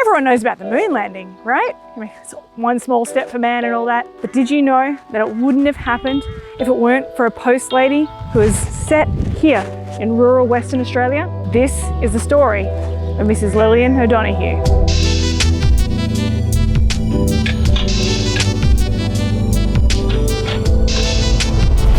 Everyone knows about the moon landing, right? I mean, it's one small step for man and all that. But did you know that it wouldn't have happened if it weren't for a post lady who was set here in rural Western Australia? This is the story of Mrs. Lillian O'Donahue.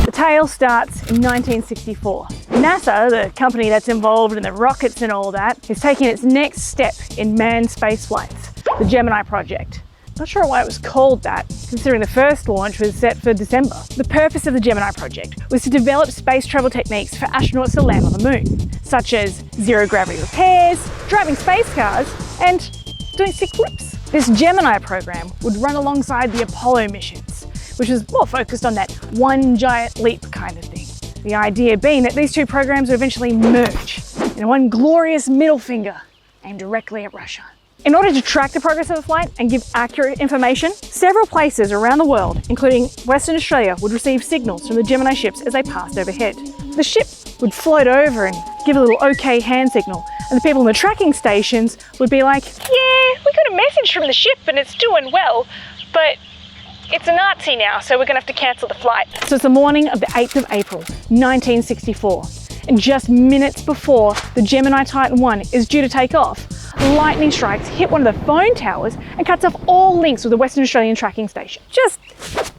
The tale starts in 1964. NASA, the company that's involved in the rockets and all that, is taking its next step in manned space flights, the Gemini project. Not sure why it was called that, considering the first launch was set for December. The purpose of the Gemini project was to develop space travel techniques for astronauts to land on the moon, such as zero gravity repairs, driving space cars, and doing sick flips. This Gemini program would run alongside the Apollo missions, which was more focused on that one giant leap kind of thing. The idea being that these two programs would eventually merge in one glorious middle finger aimed directly at Russia. In order to track the progress of the flight and give accurate information, several places around the world, including Western Australia, would receive signals from the Gemini ships as they passed overhead. The ship would float over and give a little OK hand signal, and the people in the tracking stations would be like, "Yeah, we got a message from the ship and it's doing well, but it's a Nazi now, so we're gonna have to cancel the flight." So it's the morning of the 8th of April, 1964. And just minutes before the Gemini Titan I is due to take off, lightning strikes hit one of the phone towers and cuts off all links with the Western Australian tracking station. Just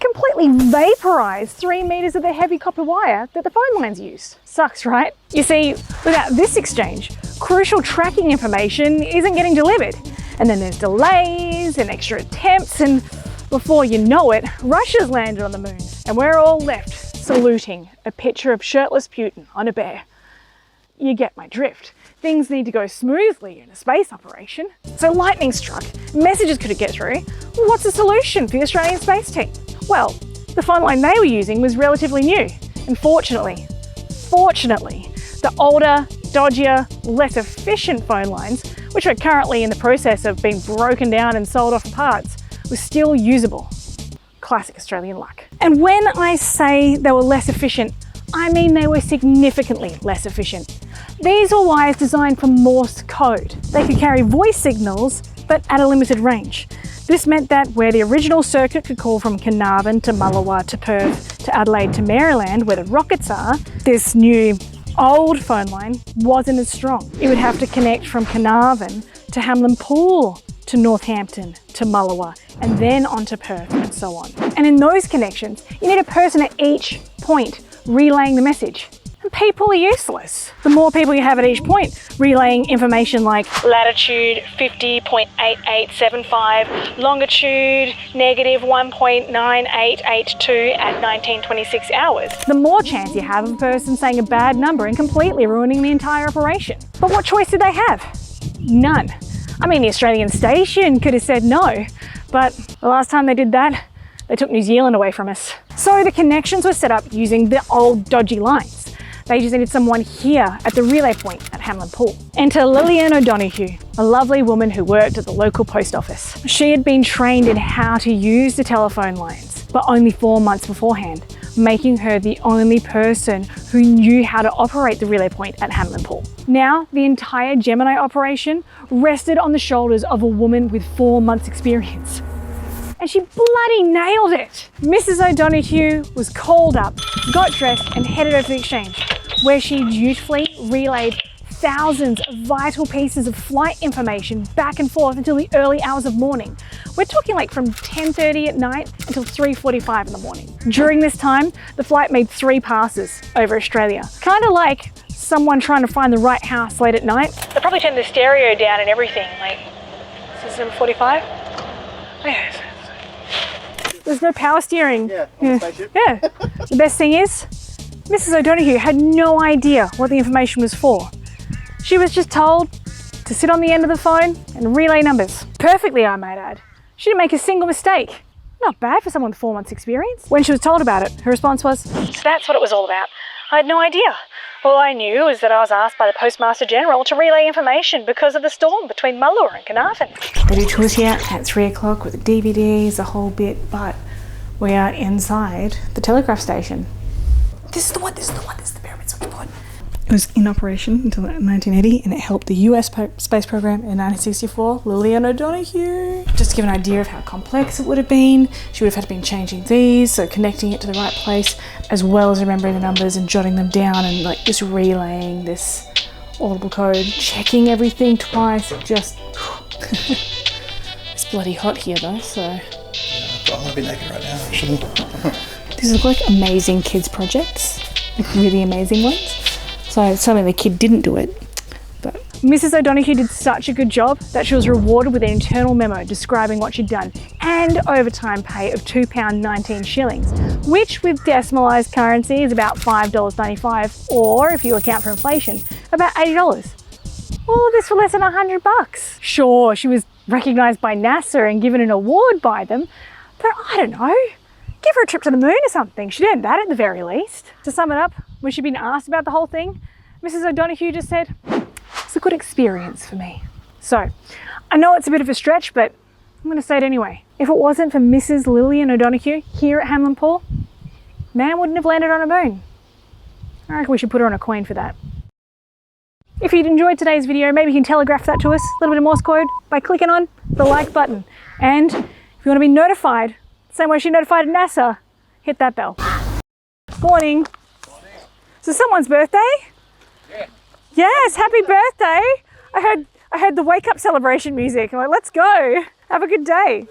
completely vaporised 3 metres of the heavy copper wire that the phone lines use. Sucks, right? You see, without this exchange, crucial tracking information isn't getting delivered. And then there's delays and extra attempts, and before you know it, Russia's landed on the moon, and we're all left saluting a picture of shirtless Putin on a bear. You get my drift. Things need to go smoothly in a space operation. So lightning struck, messages couldn't get through. What's the solution for the Australian space team? Well, the phone line they were using was relatively new, and fortunately, the older, dodgier, less efficient phone lines, which are currently in the process of being broken down and sold off in parts, was still usable. Classic Australian luck. And when I say they were less efficient, I mean they were significantly less efficient. These were wires designed for Morse code. They could carry voice signals, but at a limited range. This meant that where the original circuit could call from Carnarvon to Mullawa to Perth to Adelaide to Maryland, where the rockets are, this new old phone line wasn't as strong. It would have to connect from Carnarvon to Hamlin Pool to Northampton to Mullawa, and then on to Perth, and so on. And in those connections, you need a person at each point relaying the message. And people are useless. The more people you have at each point relaying information like latitude 50.8875, longitude negative 1.9882 at 1926 hours, the more chance you have of a person saying a bad number and completely ruining the entire operation. But what choice did they have? None. I mean, the Australian station could have said no, but the last time they did that, they took New Zealand away from us. So the connections were set up using the old dodgy lines. They just needed someone here at the relay point at Hamlin Pool. Enter Lillian O'Donahue, a lovely woman who worked at the local post office. She had been trained in how to use the telephone lines, but only 4 months beforehand, making her the only person who knew how to operate the relay point at Hamlin Pool. Now, the entire Gemini operation rested on the shoulders of a woman with 4 months' experience. And she bloody nailed it! Mrs. O'Donahue was called up, got dressed and headed over to the exchange, where she dutifully relayed thousands of vital pieces of flight information back and forth until the early hours of morning. We're talking like from 10:30 at night until 3:45 in the morning. During this time, the flight made 3 passes over Australia. Kind of like someone trying to find the right house late at night. They probably turned the stereo down and everything, like, is this number 45? Oh, yeah. There's no power steering. Yeah, on the spaceship. Yeah. The best thing is, Mrs. O'Donahue had no idea what the information was for. She was just told to sit on the end of the phone and relay numbers. Perfectly, I might add. She didn't make a single mistake. Not bad for someone with 4 months' experience. When she was told about it, her response was, "So that's what it was all about. I had no idea. All I knew was that I was asked by the Postmaster General to relay information because of the storm between Mullawa and Carnarvon." They do tours here at 3 o'clock with the DVDs, the whole bit, but we are inside the telegraph station. This is the one, this is the pyramid's looking for. It was in operation until 1980 and it helped the US space program in 1964, Lillian O'Donahue. Just to give an idea of how complex it would have been, she would have had to been changing these, so connecting it to the right place, as well as remembering the numbers and jotting them down and like just relaying this audible code, checking everything twice, just... It's bloody hot here though, so... Yeah, I'm gonna be naked right now, actually. These look like amazing kids projects, like really amazing ones. So something the kid didn't do it. But Mrs. O'Donahue did such a good job that she was rewarded with an internal memo describing what she'd done and overtime pay of £2.19 shillings, which with decimalised currency is about $5.95, or if you account for inflation, about $80. All of this for less than $100. Sure, she was recognised by NASA and given an award by them, but I don't know. Give her a trip to the moon or something. She'd earned that at the very least. To sum it up, when she'd been asked about the whole thing, Mrs. O'Donahue just said, it's a good experience for me. So, I know it's a bit of a stretch, but I'm going to say it anyway. If it wasn't for Mrs. Lillian O'Donahue here at Hamlin Pool, man wouldn't have landed on a moon. I reckon we should put her on a coin for that. If you'd enjoyed today's video, maybe you can telegraph that to us, a little bit of Morse code, by clicking on the like button. And if you want to be notified, same way she notified NASA, hit that bell. Morning. So someone's birthday? Yeah. Yes, happy birthday. I heard the wake up celebration music. I'm like, let's go. Have a good day.